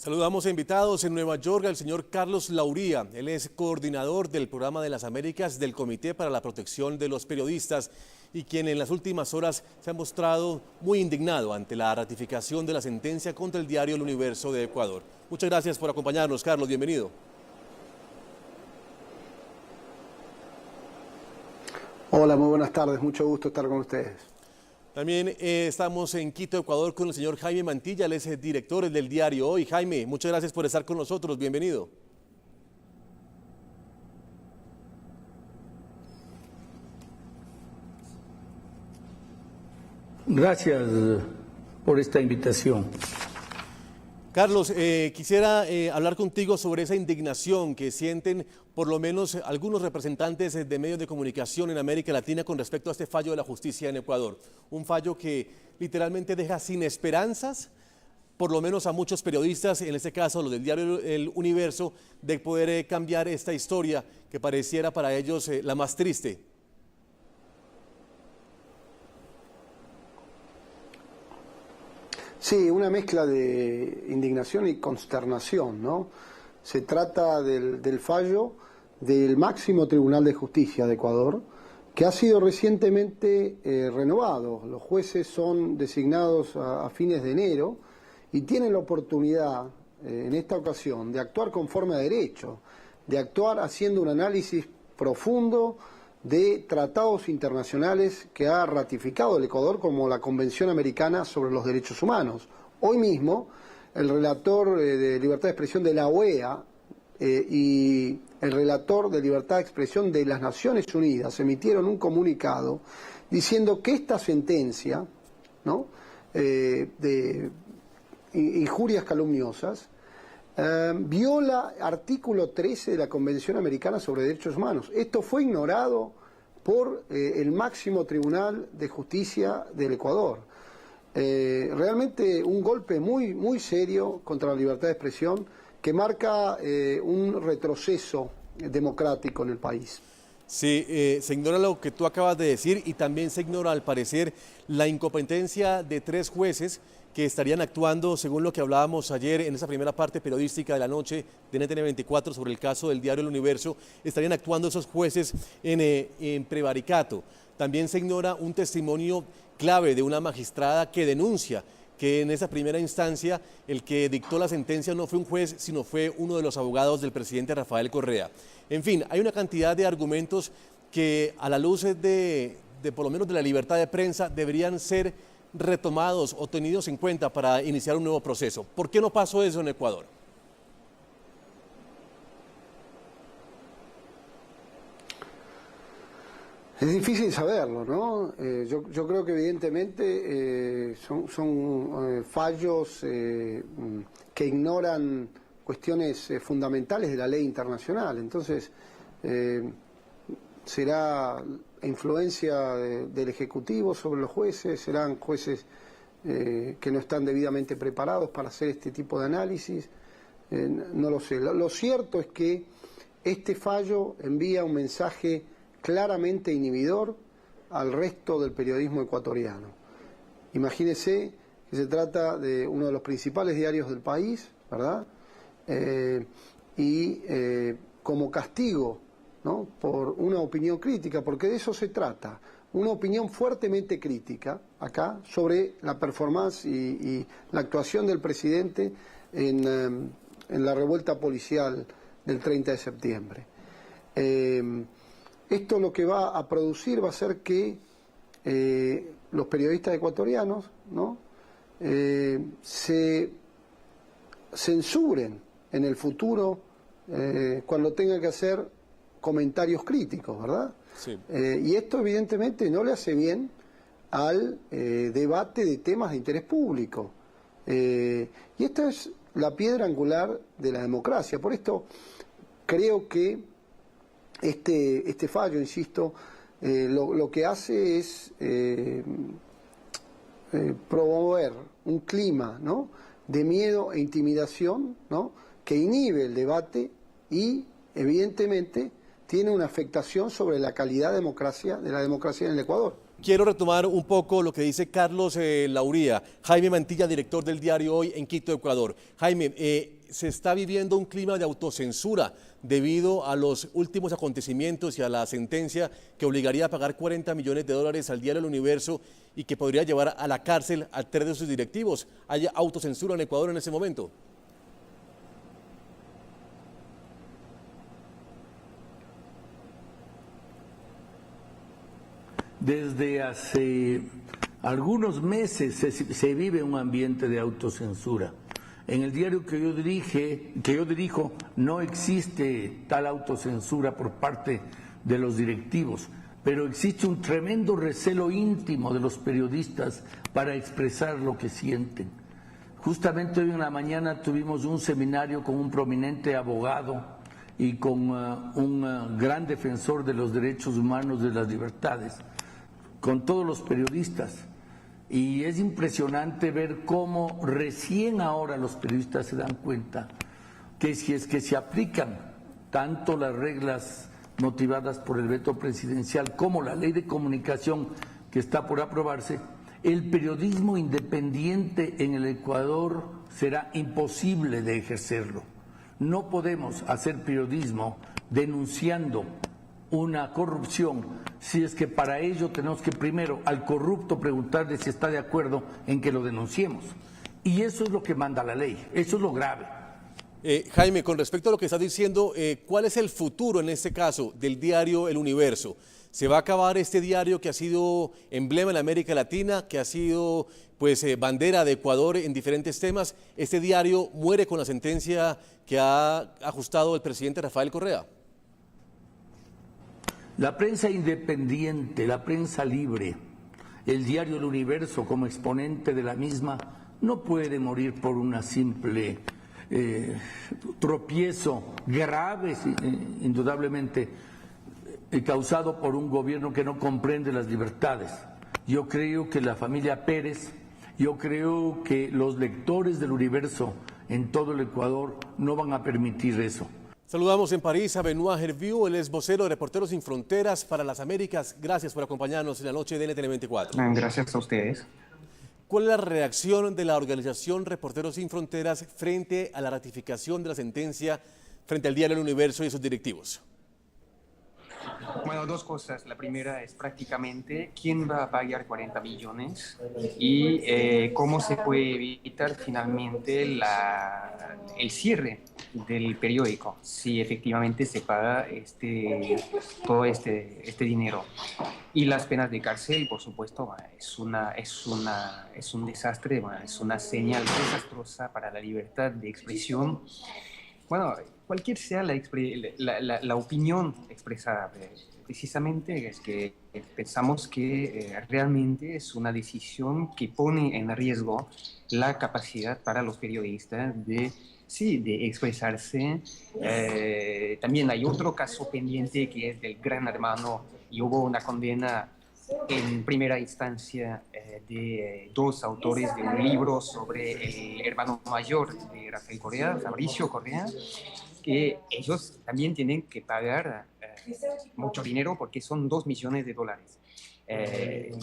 Saludamos a invitados en Nueva York al señor Carlos Lauría. Él es coordinador del Programa de las Américas del Comité para la Protección de los Periodistas y quien en las últimas horas se ha mostrado muy indignado ante la ratificación de la sentencia contra el diario El Universo de Ecuador. Muchas gracias por acompañarnos, Carlos. Bienvenido. Hola, muy buenas tardes. Mucho gusto estar con ustedes. También estamos en Quito, Ecuador, con el señor Jaime Mantilla, él es el director del diario Hoy. Jaime, muchas gracias por estar con nosotros, bienvenido. Gracias por esta invitación. Carlos, quisiera hablar contigo sobre esa indignación que sienten por lo menos algunos representantes de medios de comunicación en América Latina con respecto a este fallo de la justicia en Ecuador. Un fallo que literalmente deja sin esperanzas, por lo menos a muchos periodistas, en este caso los del diario El Universo, de poder cambiar esta historia que pareciera para ellos la más triste. Sí, una mezcla de indignación y consternación, ¿no? Se trata del fallo del máximo Tribunal de Justicia de Ecuador, que ha sido recientemente renovado. Los jueces son designados a fines de enero y tienen la oportunidad, en esta ocasión, de actuar conforme a derecho, de actuar haciendo un análisis profundo de tratados internacionales que ha ratificado el Ecuador, como la Convención Americana sobre los Derechos Humanos. Hoy mismo, el relator de libertad de expresión de la OEA y el relator de libertad de expresión de las Naciones Unidas emitieron un comunicado diciendo que esta sentencia, ¿no?, de injurias calumniosas, viola artículo 13 de la Convención Americana sobre Derechos Humanos. Esto fue ignorado por el máximo Tribunal de Justicia del Ecuador. Realmente un golpe muy serio contra la libertad de expresión que marca un retroceso democrático en el país. Sí, se ignora lo que tú acabas de decir y también se ignora al parecer la incompetencia de 3 jueces que estarían actuando, según lo que hablábamos ayer en esa primera parte periodística de la noche de NTN 24 sobre el caso del diario El Universo, estarían actuando esos jueces en prevaricato. También se ignora un testimonio clave de una magistrada que denuncia que en esa primera instancia el que dictó la sentencia no fue un juez, sino fue uno de los abogados del presidente Rafael Correa. En fin, hay una cantidad de argumentos que a la luz de por lo menos de la libertad de prensa deberían ser retomados o tenidos en cuenta para iniciar un nuevo proceso. ¿Por qué no pasó eso en Ecuador? Es difícil saberlo, ¿no? Yo creo que evidentemente son fallos que ignoran cuestiones fundamentales de la ley internacional. Entonces, será influencia del Ejecutivo sobre los jueces, serán jueces que no están debidamente preparados para hacer este tipo de análisis, no lo sé. Lo cierto es que este fallo envía un mensaje claramente inhibidor al resto del periodismo ecuatoriano. Imagínese que se trata de uno de los principales diarios del país, ¿verdad? Como castigo, ¿no?, por una opinión crítica, porque de eso se trata, una opinión fuertemente crítica acá sobre la performance y la actuación del presidente en la revuelta policial del 30 de septiembre. Esto lo que va a producir va a ser que los periodistas ecuatorianos, ¿no?, se censuren en el futuro cuando tengan que hacer comentarios críticos, ¿verdad? Sí. Y esto evidentemente no le hace bien al debate de temas de interés público. Y esta es la piedra angular de la democracia. Por esto creo que este fallo, insisto, lo que hace es promover un clima, ¿no?, de miedo e intimidación, ¿no?, que inhibe el debate y evidentemente tiene una afectación sobre la calidad de la democracia en el Ecuador. Quiero retomar un poco lo que dice Carlos Lauría, Jaime Mantilla, director del diario Hoy en Quito, Ecuador. Jaime, se está viviendo un clima de autocensura debido a los últimos acontecimientos y a la sentencia que obligaría a pagar 40 millones de dólares al diario El Universo y que podría llevar a la cárcel a 3 de sus directivos. ¿Hay autocensura en Ecuador en ese momento? Desde hace algunos meses se vive un ambiente de autocensura. En el diario que yo dirijo, no existe tal autocensura por parte de los directivos, pero existe un tremendo recelo íntimo de los periodistas para expresar lo que sienten. Justamente hoy en la mañana tuvimos un seminario con un prominente abogado y con un gran defensor de los derechos humanos, de las libertades, con todos los periodistas, y es impresionante ver cómo recién ahora los periodistas se dan cuenta que si es que se aplican tanto las reglas motivadas por el veto presidencial como la ley de comunicación que está por aprobarse, el periodismo independiente en el Ecuador será imposible de ejercerlo. No podemos hacer periodismo denunciando una corrupción, si es que para ello tenemos que primero al corrupto preguntarle si está de acuerdo en que lo denunciemos. Y eso es lo que manda la ley, eso es lo grave. Jaime, con respecto a lo que estás diciendo, ¿cuál es el futuro en este caso del diario El Universo? ¿Se va a acabar este diario que ha sido emblema en América Latina, que ha sido pues bandera de Ecuador en diferentes temas? ¿Este diario muere con la sentencia que ha ajustado el presidente Rafael Correa? La prensa independiente, la prensa libre, el diario El Universo como exponente de la misma, no puede morir por una simple tropiezo grave, indudablemente, causado por un gobierno que no comprende las libertades. Yo creo que la familia Pérez, yo creo que los lectores del Universo en todo el Ecuador no van a permitir eso. Saludamos en París a Benoit Hervieux, él es vocero de Reporteros Sin Fronteras para las Américas. Gracias por acompañarnos en la noche de NTN 24. Gracias a ustedes. ¿Cuál es la reacción de la organización Reporteros Sin Fronteras frente a la ratificación de la sentencia frente al diario El Universo y sus directivos? Bueno, dos cosas. La primera es prácticamente quién va a pagar 40 millones y cómo se puede evitar finalmente el cierre del periódico si efectivamente se paga todo este dinero. Y las penas de cárcel, por supuesto, es un desastre, es una señal desastrosa para la libertad de expresión. Bueno, cualquier sea la opinión expresada, precisamente es que pensamos que realmente es una decisión que pone en riesgo la capacidad para los periodistas de expresarse. También hay otro caso pendiente que es del Gran Hermano y hubo una condena en primera instancia de dos autores de un libro sobre el hermano mayor de Rafael Correa, Fabricio Correa, que ellos también tienen que pagar mucho dinero porque son $2 millones.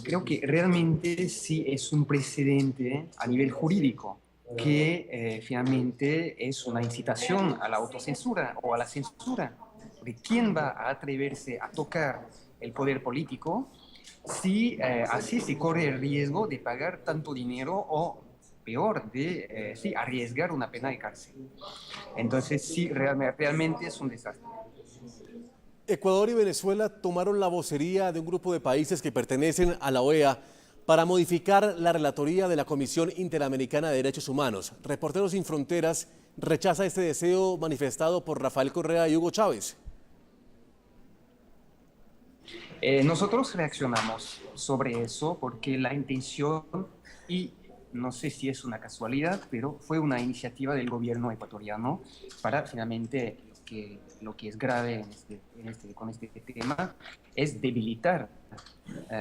Creo que realmente sí es un precedente a nivel jurídico que finalmente es una incitación a la autocensura o a la censura. Porque ¿quién va a atreverse a tocar el poder político si así se corre el riesgo de pagar tanto dinero o peor, de arriesgar una pena de cárcel? Entonces sí, realmente es un desastre. Ecuador y Venezuela tomaron la vocería de un grupo de países que pertenecen a la OEA para modificar la relatoría de la Comisión Interamericana de Derechos Humanos. Reporteros Sin Fronteras rechaza este deseo manifestado por Rafael Correa y Hugo Chávez. Nosotros reaccionamos sobre eso porque la intención, y no sé si es una casualidad, pero fue una iniciativa del gobierno ecuatoriano para finalmente lo que es grave con este tema es debilitar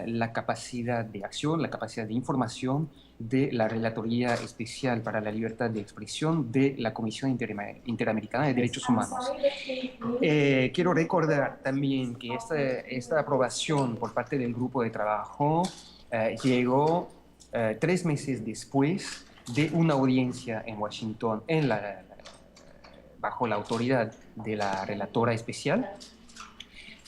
la capacidad de acción, la capacidad de información de la Relatoría Especial para la Libertad de Expresión de la Comisión Interamericana de Derechos Humanos. Quiero recordar también que esta aprobación por parte del grupo de trabajo llegó 3 meses después de una audiencia en Washington bajo la autoridad de la relatora especial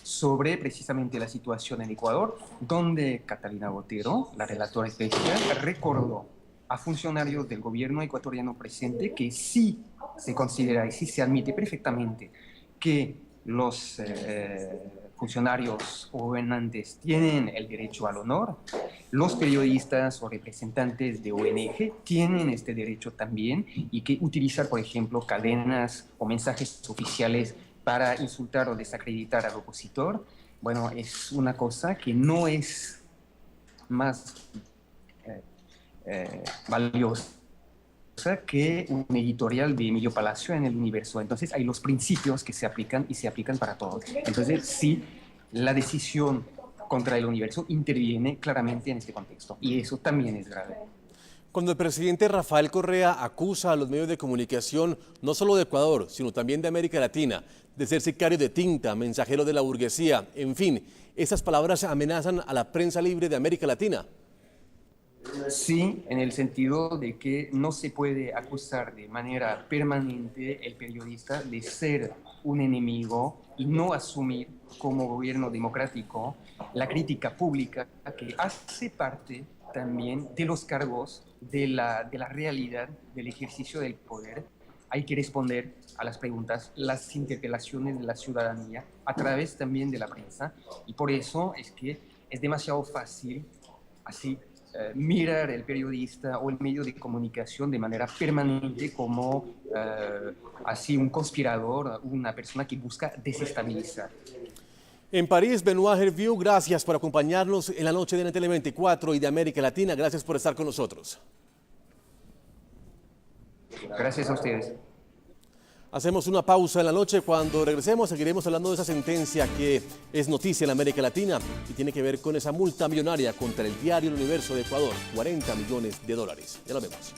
sobre precisamente la situación en Ecuador, donde Catalina Botero, la relatora especial, recordó a funcionarios del gobierno ecuatoriano presente que sí se considera y sí se admite perfectamente que los funcionarios o gobernantes tienen el derecho al honor, los periodistas o representantes de ONG tienen este derecho también, y que utilizar, por ejemplo, cadenas o mensajes oficiales para insultar o desacreditar al opositor, bueno, es una cosa que no es más valiosa que un editorial de Emilio Palacio en El Universo. Entonces hay los principios que se aplican y se aplican para todos. Entonces sí, la decisión contra El Universo interviene claramente en este contexto, y eso también es grave. Cuando el presidente Rafael Correa acusa a los medios de comunicación, no solo de Ecuador, sino también de América Latina, de ser sicarios de tinta, mensajeros de la burguesía, en fin, ¿esas palabras amenazan a la prensa libre de América Latina? Sí, en el sentido de que no se puede acusar de manera permanente el periodista de ser un enemigo y no asumir como gobierno democrático la crítica pública que hace parte también de los cargos de la realidad del ejercicio del poder. Hay que responder a las preguntas, las interpelaciones de la ciudadanía a través también de la prensa, y por eso es que es demasiado fácil así mirar el periodista o el medio de comunicación de manera permanente como así un conspirador, una persona que busca desestabilizar. En París, Benoit Hervieux, gracias por acompañarnos en la noche de NTN 24 y de América Latina. Gracias por estar con nosotros. Gracias a ustedes. Hacemos una pausa en la noche. Cuando regresemos seguiremos hablando de esa sentencia que es noticia en América Latina y tiene que ver con esa multa millonaria contra el diario El Universo de Ecuador, $40 millones. Ya lo vemos.